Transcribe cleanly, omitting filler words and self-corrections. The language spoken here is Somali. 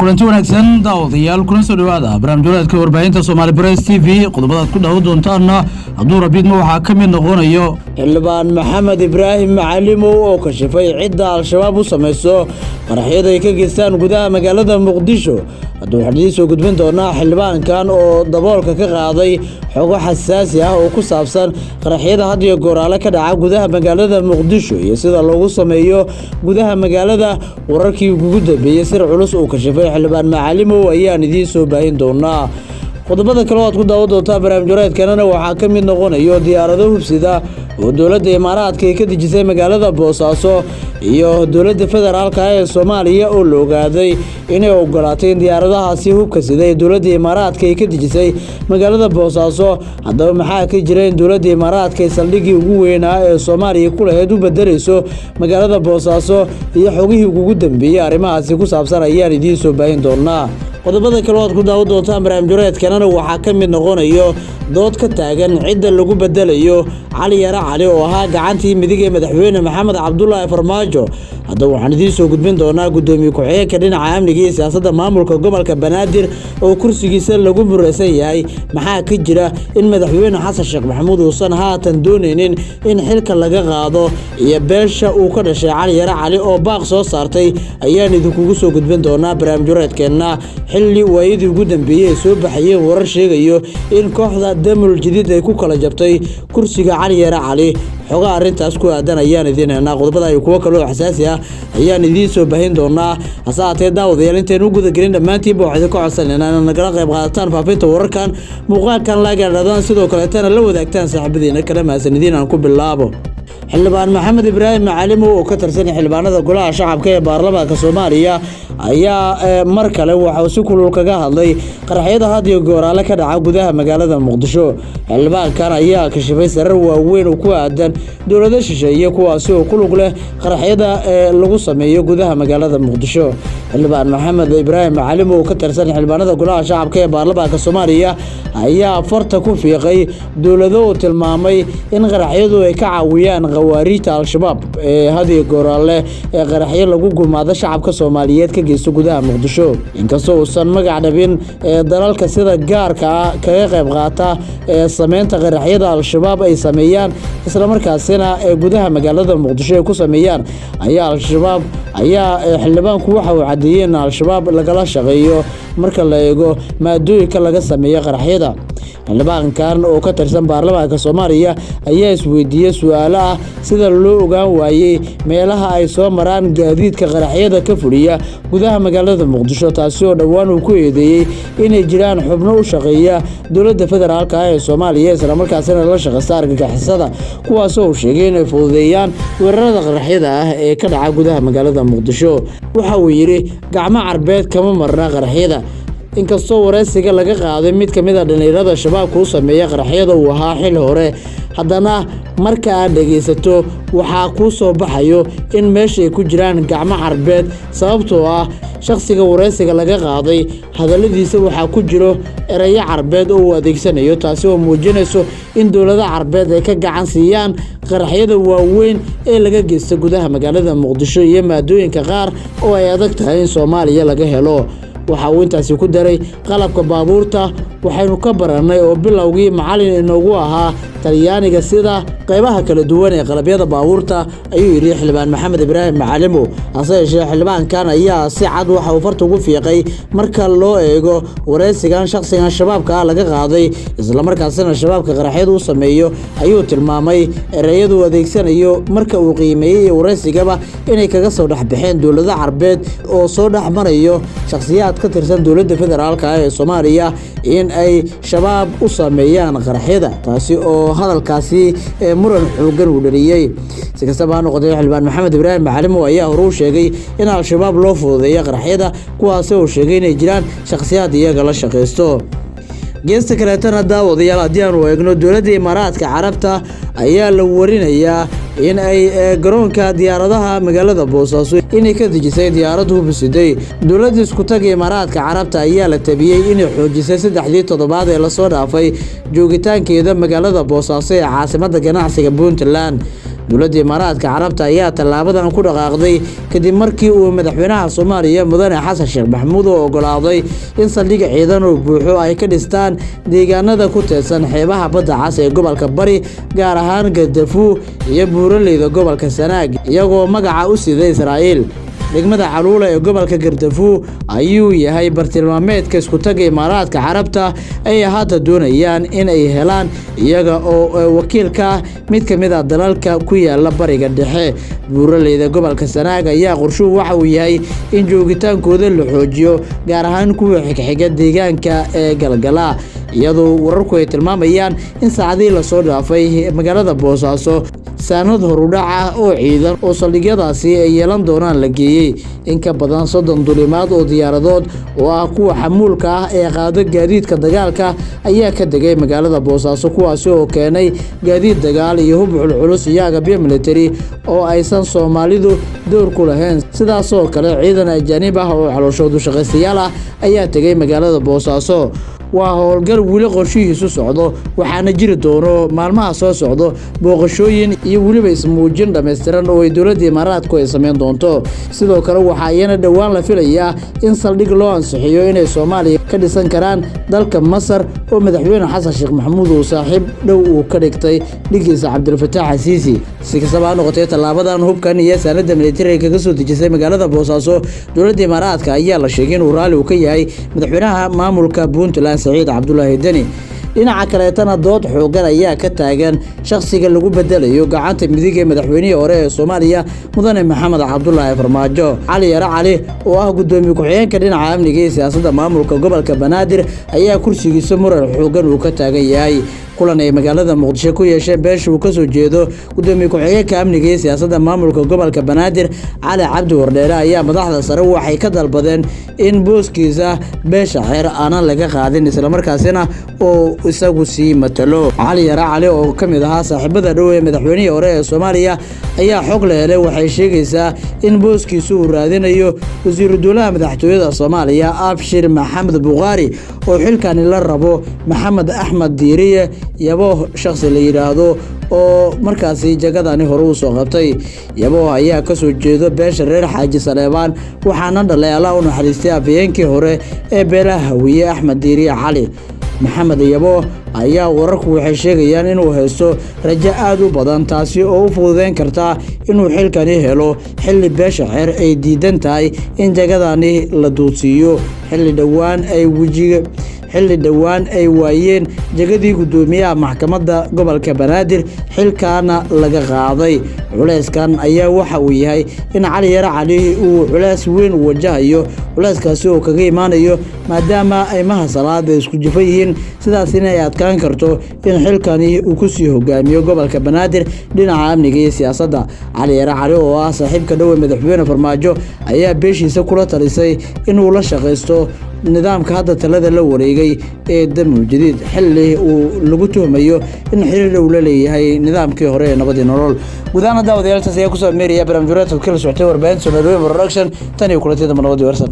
kulanti wanaagsan daawadayaal kuna soo dhawaada barnaamijka warbaahinta Soomaali Press TV qodobada ku dhaw doontaana hadduu rabidna waxa ka mid noqonayo xildhibaan Maxamed Ibraahim Macalimo oo ka shafay cidda al-shabaab u sameeyso qaraxyada ay ka geystaan gudaha magaalada Muqdisho hadduu xadiis soo gudbin doona xildhibaankan oo daboolka ka qaaday xogo xasaasi ah oo ku saabsan qaraxyada had iyo goor ka dhaca gudaha magaalada Muqdisho iyo sida loogu sameeyo gudaha magaalada wararkii ugu dambeeyay sir culus oo ka shafay xildhibaan Macalimo ayaan idin soo baahin doonaa qodobada kale oo ku daawo doonta barnaamijyadeedkana waxa ka mid noqonayo diyaarado hubsida oo dawladda Imaaraadka ay ka dejisay magaalada Boosaaso iyo dawladda federaalka ee Soomaaliya oo la ogaaday inay ogolaatay diyaaradahaasi hubka sida dawladda Imaaraadka ay ka dejisay magaalada Boosaaso haddaba maxaa ka jira in dawladda Imaaraadka ay saldhigii ugu weynaa ee Soomaaliya ku lahayd u bedelayso magaalada Boosaaso iyo xogihii ugu dambeeyay arrimahaasi ku saabsan ayaan idin soo baahin doonaa qodobada kale oo ku daawo doonta barnaamijyadeedkana waxa ka mid noqonayo dood ka taagan cidda lagu bedelayo Cali Yara Cali oo ahaa gacantii midig ee madaxweyne Maxamed Cabdullaahi Farmaajo haddaba waxaan idin soo gudbin doonaa gudoomiye ku-xigeenka dhinaca amniga iyo siyaasadda maamulka gobolka Banaadir oo kursigiisa lagu muraysan yahay maxaa ka jira in madaxweyne Xasan Sheekh Maxamuud uusan haatan doonaynin in xilka laga qaado iyo beesha uu ka dhashay Cali Yara Cali oo baaq soo saartay ayaan idinku soo gudbin doonaa barnaamijyadeedkeena xilli waayadii ugu dambeeyay soo baxay warar sheegayo in kooxda Damul Jadiid ay ku kala jabtay kursiga Cali Yara Cali xoga arintaas ku aadan ayaan idin heynaa qodobada ay kuwa kale oo xasaasi ah ayaan idin soo baahin doonaa asaatee daawadayaal intaan u guda gelin dhamaantiinba waxaan ka codsanaynaa in nagala qayb qaadataan faafinta wararkan muuqaalkan la gaadhaan sidoo kale tan la wadaagtaan saaxiibadiina kala maasanidin aan ku bilaabo xildhibaan Maxamed Ibraahim Macalimo oo ka tirsan xildhibaanada golaha shacabka ee baarlamaanka Soomaaliya ayaa mar kale waxa uu si kulul kaga hadlay qaraxyada had iyo goor ka dhaca gudaha magaalada Muqdisho xildhibaankan ayaa ka shafay sarar waaweyn oo ku aadan dawladda shisheeye kuwaas oo ku lug leh qaraxyada lagu sameeyo gudaha magaalada Muqdisho xildhibaan Maxamed Ibraahim Macalimo oo ka tirsan xildhibaanada golaha shacabka ee baarlamaanka Soomaaliya ayaa farta ku fiiqay dawladda oo tilmaamay in qaraxyadu ay ka caawiyaan qawaariita al-shabaab had iyo goor ee qaraxyo lagu gumaado shacabka Soomaaliyeed ka geysto gudaha Muqdisho inkastoo uusan magac dhabin dalalka sida gaarka ah kaga qayb qaata sameynta qaraxyada al-shabaab ay sameeyaan isla markaasina gudaha magaalada Muqdisho ay ku sameeyaan ayaa al-shabaab xildhibaanku waxa uu cadeeyay in al-shabaab lagala shaqeeyo marka la eego maadooyinka laga sameeyo qaraxyada xildhibaankan oo ka tirsan baarlamaanka Soomaaliya ayaa isweydiiyay su'aalo ah sida loo ogaan waayay meelaha ay soo maraan gaadiidka qaraxyada ka fuliya gudaha magaalada Muqdisho taasi oo dhawaan uu ku eedeeyay inay jiraan xubno u shaqeeya dawladda federaalka ee Soomaaliya isla markaasina la shaqeysta argagixisada kuwaas oo sheegay inay fududeeyaan weerarada qaraxyada ah ee ka dhaca gudaha magaalada Muqdisho waxa uu yiri gacmo carbeed kama marna qaraxyada inkastoo wareysiga laga qaaday mid kamid ah dhalinyarada shabaabka u sameeyay qaraxyada uu ahaa xil hore haddana marka aad dhageysato waxa ku soo baxayo in meesha ay ku jiraan gacmo carbeed sababtoo ah shakhsiga wareysiga laga qaaday hadaladiisa waxa ku jiro erayo carbeed oo uu adeegsanayo taasi oo muujinayso in dawladda carbeed ay ka gacan siiyaan qaraxyada waaweyn ee laga geysto gudaha magaalada Muqdisho iyo maadooyinka qaar oo ay adag tahay in Soomaaliya laga helo waxa uu intaasi ku daray qalabka baabuurta waxaynu ka baranay oo bilowgii macallin inoogu ahaa Talyaaniga sida qaybaha kala duwan ee qalabyada baabuurta ayuu yiri xildhibaan Maxamed Ibraahim Macalimo asaga xildhibaankan ayaa si cad waxa uu farta ugu fiiqay marka loo eego wareysigan shakhsigan shabaabka laga qaaday isla markaasina shabaabka qaraxyada u sameeyo ayuu tilmaamay erayadu adeegsanayo marka uu qiimeeyay wareysigaba inay kaga soo dhaxbaxeen dawladda carbeed oo soo dhaxmarayo shakhsiyaad ka tirsan dawladda federaalka ee Soomaaliya in ay shabaab u sameeyaan qaraxyada taasi oo hadalkaasi muran xoogan u dhaliyay si kastaba ha noqotee xildhibaan Maxamed Ibraahim Macalimo ayaa hore u sheegay in al-shabaab loo fududeeyo qaraxyada kuwaas oo sheegay inay jiraan shakhsiyaad iyaga la shaqeysto geesta kale tan daawadayaal haddii aanu eegno dawladda Imaaraadka Carabta ayaa la warinayaa in ay garoonka diyaaradaha magaalada Boosaaso inay ka dejisay diyaarad hubsiday dawladda isku tag Imaaraadka Carabta ayaa la tabiyay inay xoojisay 3 toddobaad ee la soo dhaafay joogitaankeeda magaalada Boosaaso ee caasimadda ganacsiga Puntland dowladda Imaaraadka Carabta ayaa tallaabadan ku dhaqaaqday kadib markii uu madaxweynaha Soomaaliya Mudane Xasan Sheekh Maxamuud oo ogolaaday in saldhig ciidan oo buuxo ay ka dhistaan deegaanada ku teedsan xeebaha badda cas ee gobolka Bari gaar ahaan Gaddafuu iyo buuraleyda gobolka Sanaag iyagoo magaca u siday Israa'iil. degmada Caluula ee gobolka Gaddafuu ayuu yahay bartilmaameedka isku tagga Imaaraadka Carabta ay hadda doonayaan in ay helaan iyaga oo wakiilka mid ka mid ah dalalka ku yaala bariga dhexe. buuraleyda gobolka Sanaag ayaa qorshuhu waxa uu yahay in joogitaankooda la xoojiyo gaar ahaan kuwa xigxiga deegaanka ee Galgala iyadoo wararku ay tilmaamayaan in saacadii la soo dhaafay magaalada Boosaaso saanad horudhaca oo ciidan oo saldhigyadaasi ay yeelan doonaan la geeyay in ka badan 30 duulimaad oo diyaaradood oo ah kuwa xamuulka ah ee qaado gaadiidka dagaalka ayaa ka degay magaalada Boosaaso kuwaas oo keenay gaadiid dagaal iyo hub culus iyo agabyo military oo aysan Soomaalidu door ku lahayn. sidaas oo kale ciidan ajaanib ah oo calooshoodu shaqaystayaal ah ayaa tagay magaalada Boosaaso. waa howlgal wili qorshihiisu socdo waxaana jiri doono maalmaha soo socdo booqashooyin iyo waliba ismuujin dhameystiran oo ay dowladda Imaaraadku ay sameyn doonto. sidoo kale waxa ayana dhawaan la filayaa in saldhig loo ansixiyo inay Soomaaliya ka dhisan karaan dalka Masar oo madaxweyne Xasan Sheekh Maxamuud oo saaxiib dhow uu ka dhigtay dhigiisa Cabdilfataax Siisi. si kastaba ha noqotee tallaabadan hubkan iyo saanada military kaga soo dejisay magaalada Boosaaso dowladda Imaaraadka ayaa la sheegay in uu raali u ka yahay madaxweynaha maamulka Puntland Saciid Cabdullaahi Deni. dhinaca kaleetana dood xoogan ayaa ka taagan shakhsiga lagu bedelayo gacanta midig ee madaxweynihii hore ee Soomaaliya Mudane Maxamed Cabdullaahi Farmaajo. Cali Yara Cali oo ah gudoomiye ku-xigeenka dhinaca amniga iyo siyaasadda maamulka gobolka Banaadir ayaa kursigiisa muran xoogan uu ka taagan yahay. kulan ay magaalada Muqdisho ku yeesheen beesha uu ka soo jeedo gudoomiye ku-xigeenka amniga iyo siyaasadda maamulka gobolka Banaadir Cali Cabdi Wardheere ayaa madaxda sare waxay ka dalbadeen in booskiisa beesha xeer aanan laga qaadin isla markaasina oo isagu sii matalo. Cali Yara Cali oo ka mid ahaa saaxiibada dhow ee madaxweynihii hore ee Soomaaliya ayaa xog la helay waxay sheegaysaa in booskiisu uu raadinayo wasiiru dowlaha madaxtooyada Soomaaliya Abshir Maxamed Buqaari oo xilkan la rabo Maxamed Axmed Diiriye yabo shakhsi la yiraahdo oo markaasi jagadani hore u soo qabtay. yabo ayaa ka soo jeedo beesha reer Xaaji Saleebaan waxaana dhalay Allah u naxariistay afyeenkii hore ee beelaha Hawiye Axmed Diiriye Cali. Maxamed Yabo ayaa wararku waxay sheegayaan inuu haysto rajo aad u badan taasi oo u fududeyn karta inuu xilkani helo xilli beesha xeer ay diidan tahay in jagadani la duusiyo xilli dhawaan ay waayeen jagadii gudoomiyaha maxkamadda gobolka Banaadir xilkaana laga qaaday. culeyskan ayaa waxa uu yahay in Cali Yara Cali uu culeys weyn wajahayo culeyskaasi oo kaga imaanayo maadaama ay mahasalaada isku jifan yihiin sidaas in ay adkaan karto in xilkani uu ku sii hogaamiyo gobolka Banaadir dhinaca amniga iyo siyaasadda. Cali Yara Cali oo ah saaxiibka dhow ee madaxweyne Farmaajo ayaa beeshiisa kula talisay inuu la shaqeysto nidaamka hadda talada la wareegay ee Damul Jadiid xilli uu lagu tuhmayo in xiriir uu la leeyahay nidaamkii hore ee nabad iyo nolol. gudaana daawadayaasha ayaa ku soo meeraya barnaamijyada kala socotay warbaahinta Soomaaliya Production tan iyo kulanteeda nabad iyo warsan.